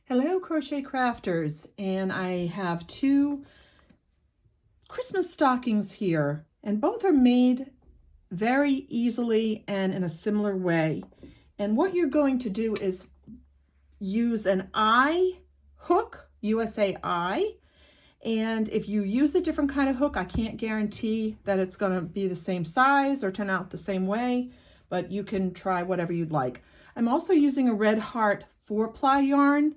Hello, crochet crafters, and I have two Christmas stockings here, and both are made very easily and in a similar way. And what you're going to do is use an eye hook, USA eye, and if you use a different kind of hook, I can't guarantee that it's going to be the same size or turn out the same way, but you can try whatever you'd like. I'm also using a Red Heart 4-ply yarn,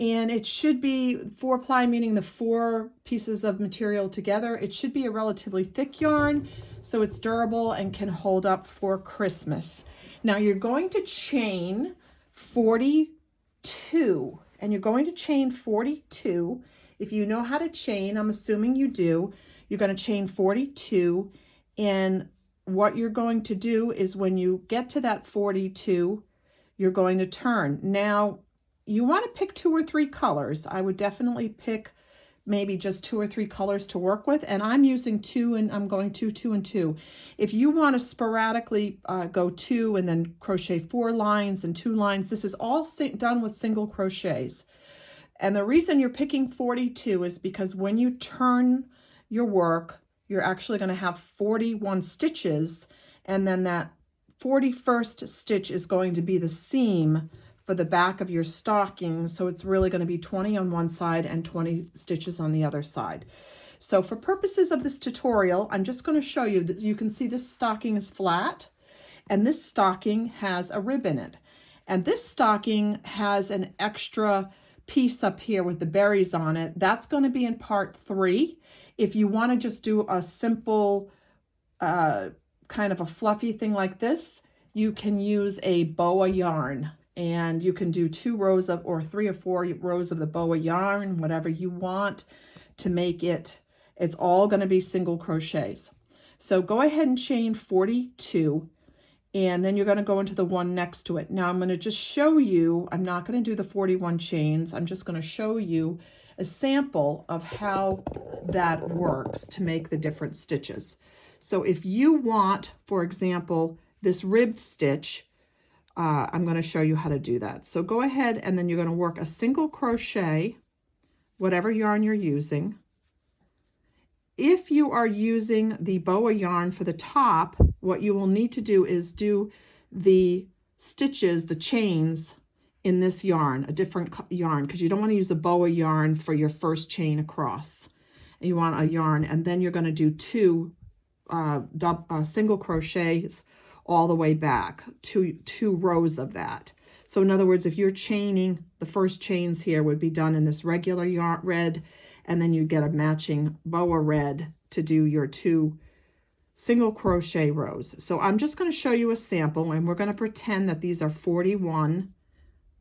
and it should be 4-ply, meaning the 4 pieces of material together. It should be a relatively thick yarn, so it's durable and can hold up for Christmas. Now you're going to chain 42, and you're going to chain 42. If you know how to chain, I'm assuming you do, you're going to chain 42, and what you're going to do is when you get to that 42, you're going to turn. Now, you want to pick 2 or 3 colors. I would definitely pick maybe just 2 or 3 colors to work with, and I'm using 2, and I'm going 2, 2, and 2. If you want to sporadically go 2 and then crochet 4 lines and 2 lines, this is all done with single crochets. And the reason you're picking 42 is because when you turn your work, you're actually going to have 41 stitches, and then that 41st stitch is going to be the seam for the back of your stocking. So it's really going to be 20 on one side and 20 stitches on the other side. So for purposes of this tutorial, I'm just going to show you that you can see this stocking is flat, and this stocking has a rib in it. And this stocking has an extra piece up here with the berries on it. That's going to be in part 3. If you want to just do a simple kind of a fluffy thing like this, you can use a boa yarn, and you can do 2 rows of, or 3 or 4 rows of the boa yarn, whatever you want to make it. It's all going to be single crochets. So go ahead and chain 42, and then you're going to go into the one next to it. Now I'm going to just show you, I'm not going to do the 41 chains. I'm just going to show you a sample of how that works to make the different stitches. So if you want, for example, this ribbed stitch, I'm going to show you how to do that. So go ahead, and then you're going to work a single crochet, whatever yarn you're using. If you are using the boa yarn for the top, what you will need to do is do the stitches, the chains in this yarn, a different yarn, because you don't want to use a boa yarn for your first chain across. You want a yarn, and then you're going to do 2 single crochets all the way back, two rows of that. So in other words, if you're chaining, the first chains here would be done in this regular yarn red, and then you get a matching boa red to do your 2 single crochet rows. So I'm just going to show you a sample, and we're going to pretend that these are 41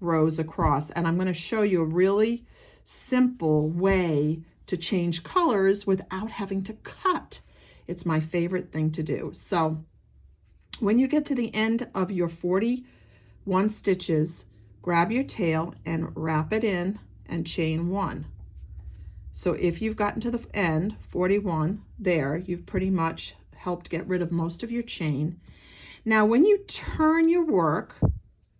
rows across, and I'm going to show you a really simple way to change colors without having to cut. It's my favorite thing to do. So when you get to the end of your 41 stitches, grab your tail and wrap it in and chain 1. So if you've gotten to the end, 41, there, you've pretty much helped get rid of most of your chain. Now when you turn your work,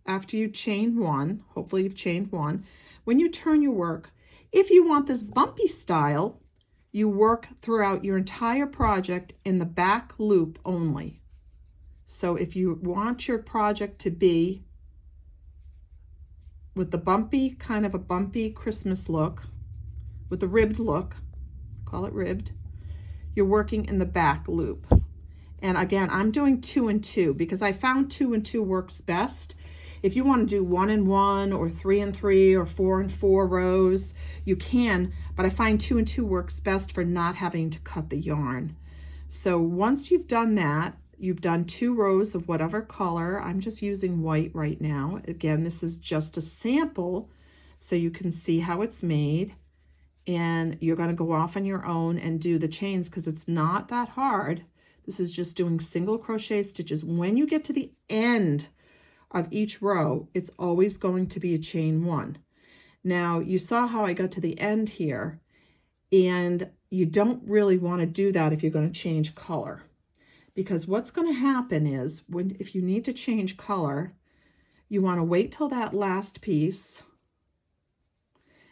after you chain 1, hopefully you've chained 1, when you turn your work, if you want this bumpy style, you work throughout your entire project in the back loop only. So if you want your project to be with the bumpy, kind of a bumpy Christmas look, with the ribbed look, call it ribbed, you're working in the back loop. And again, I'm doing 2 and 2 because I found 2 and 2 works best. If you want to do 1 and 1 or 3 and 3 or 4 and 4 rows, you can, but I find 2 and 2 works best for not having to cut the yarn. So once you've done that, you've done 2 rows of whatever color. I'm just using white right now. Again, this is just a sample so you can see how it's made. And you're going to go off on your own and do the chains because it's not that hard. This is just doing single crochet stitches. When you get to the end of each row, it's always going to be a chain 1. Now, you saw how I got to the end here, and you don't really want to do that if you're going to change color. Because what's going to happen is, if you need to change color, you want to wait till that last piece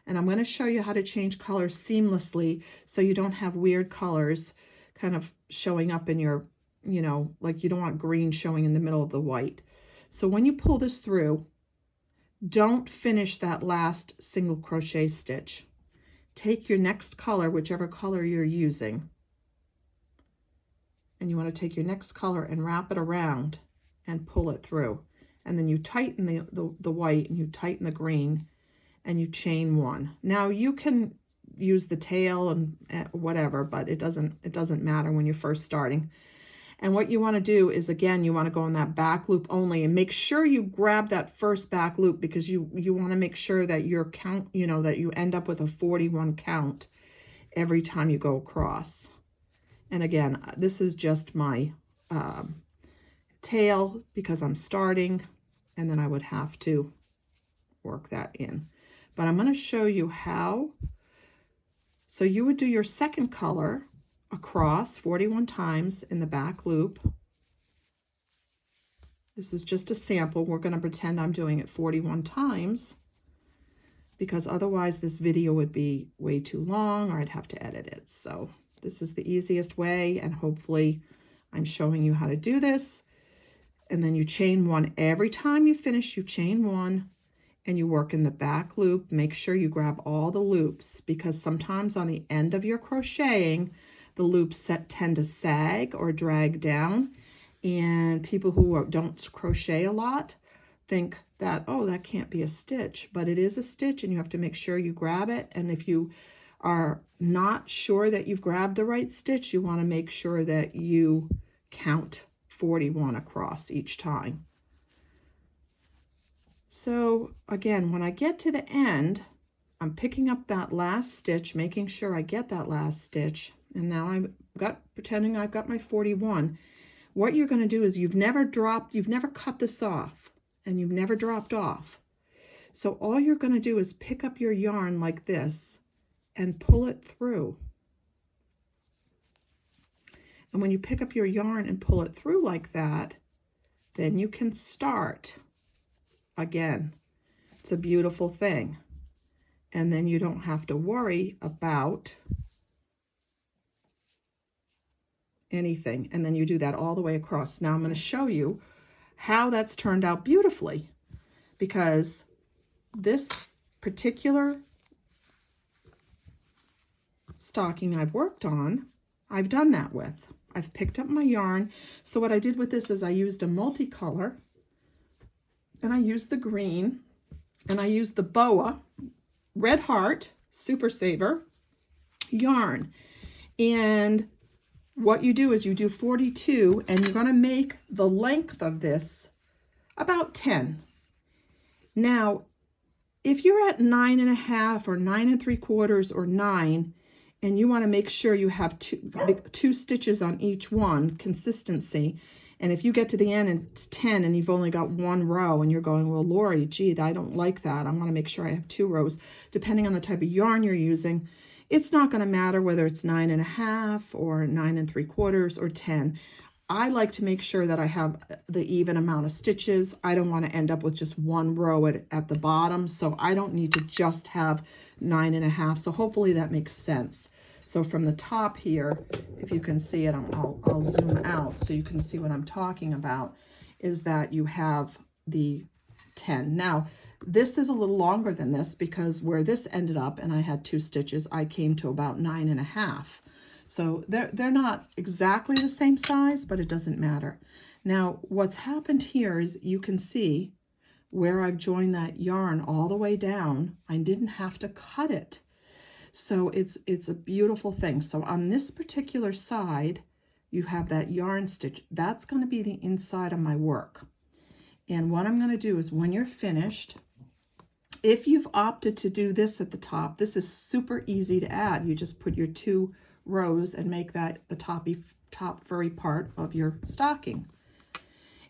And I'm going to show you how to change colors seamlessly so you don't have weird colors kind of showing up in your, you know, like you don't want green showing in the middle of the white. So when you pull this through, don't finish that last single crochet stitch. Take your next color, whichever color you're using, and you want to take your next color and wrap it around and pull it through. And then you tighten the white and you tighten the green and you chain one. Now you can use the tail and whatever, but it doesn't matter when you're first starting. And what you want to do is, again, you want to go in that back loop only and make sure you grab that first back loop, because you want to make sure that your count, you know, that you end up with a 41 count every time you go across. And again, this is just my tail because I'm starting, and then I would have to work that in. But I'm going to show you how. So you would do your second color across 41 times in the back loop. This is just a sample. We're going to pretend I'm doing it 41 times because otherwise this video would be way too long or I'd have to edit it. So this is the easiest way, and hopefully I'm showing you how to do this. And then you chain one. Every time you finish, you chain one and you work in the back loop. Make sure you grab all the loops, because sometimes on the end of your crocheting, the loops tend to sag or drag down, and people who don't crochet a lot think that, oh, that can't be a stitch, but it is a stitch, and you have to make sure you grab it. And if you are not sure that you've grabbed the right stitch, you want to make sure that you count 41 across each time. So again, when I get to the end, I'm picking up that last stitch, making sure I get that last stitch. And now pretending I've got my 41. What you're going to do is you've never cut this off, and you've never dropped off. So all you're going to do is pick up your yarn like this and pull it through. And when you pick up your yarn and pull it through like that, then you can start again. It's a beautiful thing. And then you don't have to worry about anything. And then you do that all the way across. Now I'm going to show you how that's turned out beautifully, because this particular stocking I've worked on, I've done that with. I've picked up my yarn. So what I did with this is I used a multicolor, and I used the green, and I used the boa Red Heart Super Saver yarn. And what you do is you do 42, and you're going to make the length of this about 10. Now, if you're at 9.5 or 9 3/4 or 9, and you want to make sure you have two stitches on each one, consistency, and if you get to the end and it's 10 and you've only got one row and you're going, well, Lori, gee, I don't like that. I want to make sure I have 2 rows. Depending on the type of yarn you're using, it's not going to matter whether it's 9.5 or 9 3/4 or 10. I like to make sure that I have the even amount of stitches. I don't want to end up with just one row at the bottom, so I don't need to just have 9.5. So hopefully that makes sense. So from the top here, if you can see it, I'll zoom out so you can see what I'm talking about, is that you have the 10. Now, this is a little longer than this, because where this ended up, and I had 2 stitches, I came to about 9.5. So they're not exactly the same size, but it doesn't matter. Now, what's happened here is you can see where I've joined that yarn all the way down. I didn't have to cut it. So it's a beautiful thing. So on this particular side, you have that yarn stitch. That's going to be the inside of my work. And what I'm going to do is, when you're finished, if you've opted to do this at the top, this is super easy to add. You just put your 2 rows and make that the top furry part of your stocking.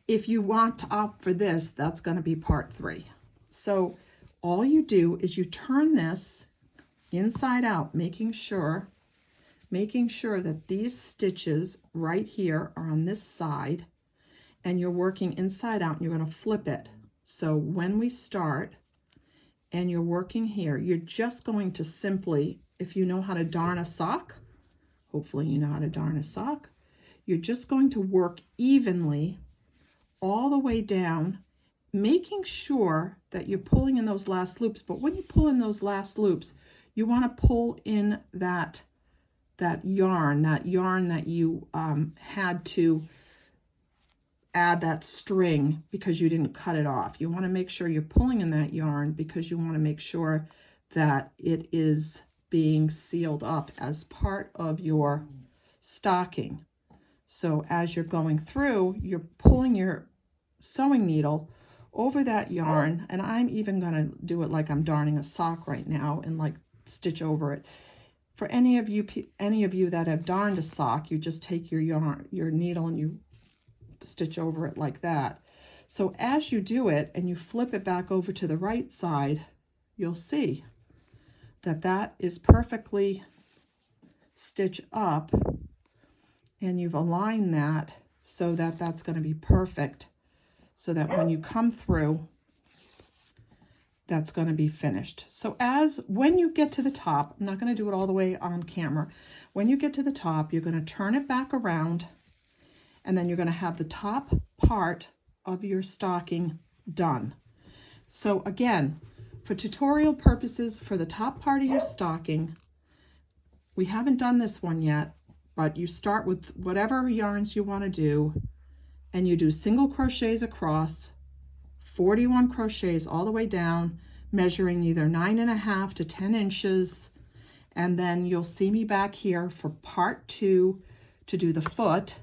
If you want to opt for this, that's going to be part 3. So all you do is you turn this inside out, making sure that these stitches right here are on this side, and you're working inside out, and you're going to flip it. So when we start and you're working here, you're just going to simply, if you know how to darn a sock, hopefully you know how to darn a sock, you're just going to work evenly all the way down, making sure that you're pulling in those last loops. But when you pull in those last loops, you want to pull in that yarn that you had to add that string because you didn't cut it off. You want to make sure you're pulling in that yarn because you want to make sure that it is being sealed up as part of your stocking. So as you're going through, you're pulling your sewing needle over that yarn, and I'm even going to do it like I'm darning a sock right now and like stitch over it. For any of you that have darned a sock, you just take your yarn, your needle, and you stitch over it like that. So as you do it and you flip it back over to the right side, you'll see that that is perfectly stitched up, and you've aligned that so that that's going to be perfect, so that when you come through, that's going to be finished. So when you get to the top, I'm not going to do it all the way on camera. When you get to the top, you're going to turn it back around, and then you're going to have the top part of your stocking done. So again, for tutorial purposes, for the top part of your stocking, we haven't done this one yet, but you start with whatever yarns you want to do, and you do single crochets across, 41 crochets all the way down, measuring either 9.5 to 10 inches. And then you'll see me back here for part 2 to do the foot,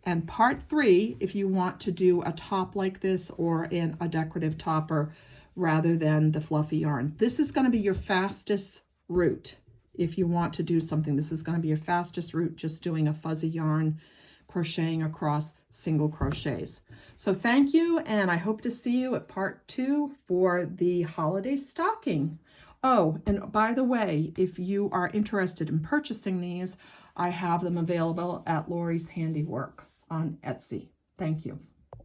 and part 3 if you want to do a top like this or in a decorative topper rather than the fluffy yarn. This is going to be your fastest route. If you want to do something, this is going to be your fastest route, just doing a fuzzy yarn, crocheting across single crochets. So thank you, and I hope to see you at part 2 for the holiday stocking. Oh, and by the way, if you are interested in purchasing these, I have them available at Lori's Handiwork on Etsy. Thank you.